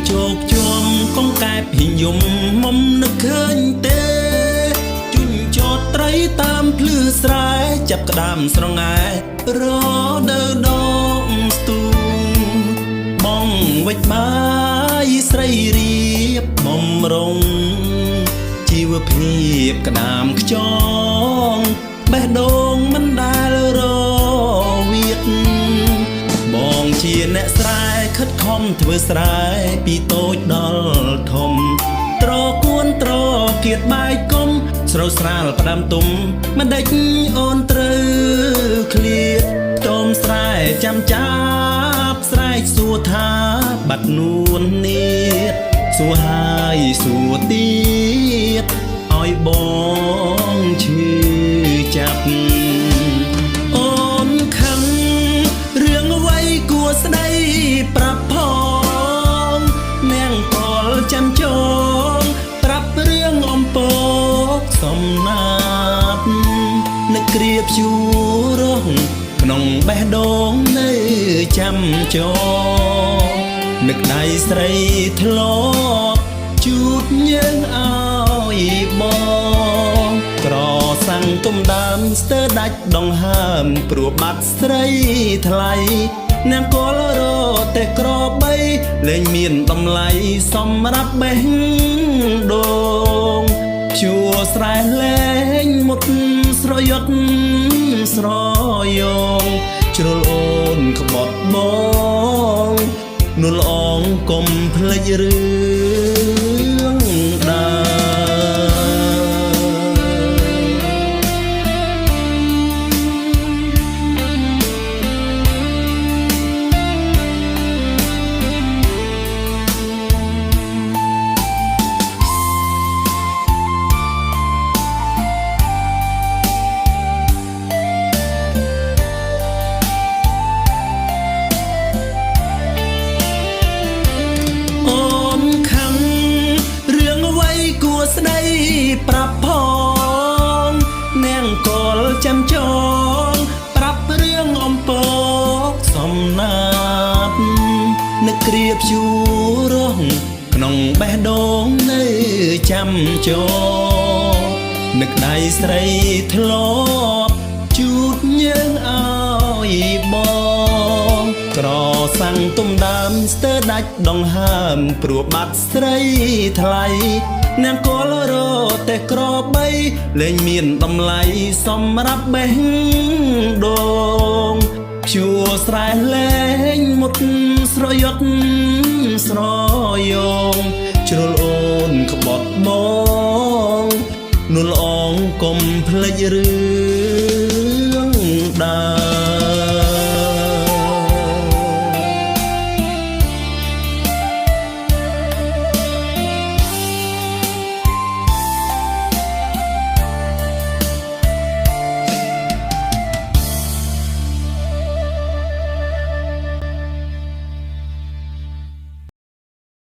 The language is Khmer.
ជោគជុំកងកែបหิយំមុំនឹកឃើញទេជុញចតត្រីតាមភ្លឺស្រែចាប់ក្តាមស្រងារដើដងស្ទូបងវិចបាយស្រីរៀបបំរុងជីវភាពក្តាមខ្យងបេះដូងមិនដែលរវិតបងជាអ្នកស្រែខិតខំធ្វើស្រែពីតូចដល់ធំត្រគួនត្រគៀតបាយគុំស្រូវស្រាលផ្ដាំទុំមិនដេចអូនត្រូវឃ្លាតតោមស្រែចាំចាប់ស្រែកសួរថាបាត់នួននេះសួរហើយសួរទៀតឲ្យបងឈឺចាប់អូនខឹងរឿងអ្វីគួរស្ដីប្រាប់ផងនាងកលចាំចងប្រាប់រឿងអំពកសំណាប់នឹកគ្រាបជួរងក្នុងបេះដូងនៅចាំចងនឹកដៃស្រីធ្លាប់ជួបយើងឲ្យបងក្រសាំងទុំដើមស្ទើរដាច់ដងហើមព្រោះបាត់ស្រីថ្លៃនាងកលរតែក្របីលែងមានតម្លៃសម្រាប់បេះដូងជួស្រែលែងមុតស្រយត់ស្រយងជ្រុលអូនក្បត់បងនួលអងកុំភ្លេចរឿងដើស្ដីប្រាប់ផងនាងកលចាំចងប្រាប់រឿងអំពកសំណាប់នឹកគ្រាបជួរងក្នុងបេះដូងនៅចាំចងនឹកដៃស្រីធ្លាប់ជួបយើងឲ្យបងក្រសាំងទុំដើមស្ទើរដាច់ដងហើមព្រោះបាត់ស្រីថ្លៃនាងកលរតែក្របីលែងមានតម្លៃសម្រាប់បេះដូងជួស្រែលែងមុតស្រយត់ស្រយងជ្រុលអូនក្បត់បងនួលអងកុំភ្លេចរឿង